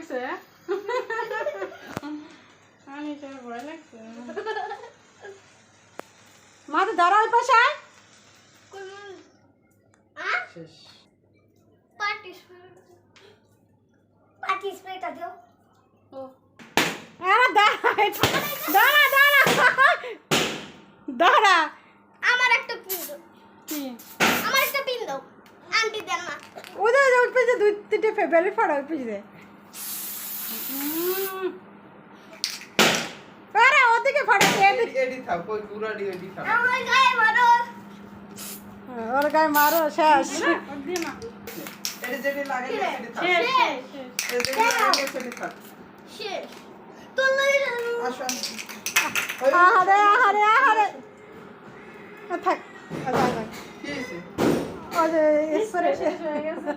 লাগছে আনিশার ভয় লাগছে মা তো দাঁড়া ওই পাশে শেষ পার্টিসিপেট দিও ও আরে দাঁড়া দাঁড়া দাঁড়া আমার একটা পিন দাও কি আমার একটা পিন দাও আন্টি দেন না ওদের ওই পেজে দুই তিনটে ফেভারিট ফাড়া ওই পেজে আরে ওদিকে ফাড়া এডি থাক ওই পুরা এডি থাক আমার গায়ে মারো ওর গায়ে মারো শেষ এডি যেডি লাগে এডি থাক শেষ এডি লাগে এডি থাক শেষ তোলে আসো আহারে আহারে আহারে থাক কি হইছে ওই যে স্প্রে শেষ হয়ে গেছে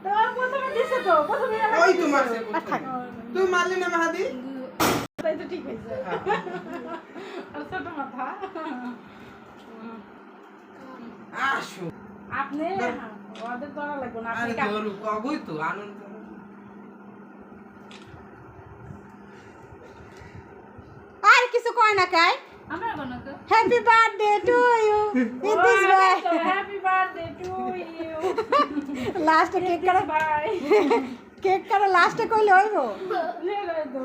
তো প্রথমে দিছে তো প্রথমে ওই তো মারছে তুই মারলি না মাহাদি তাই তো ঠিক হয়েছে আর ছোট মাথা আসো আপনি ওদের ধরা লাগবে না আপনি আরে ধরু কবই তো আনন্দ আর কিছু কয় না কাই আমরা কোনো তো happy birthday to you in this way happy birthday to you লাস্টে কেক কাটা বাই কেক কাটা লাস্টে কইলে হইবো লে লে তো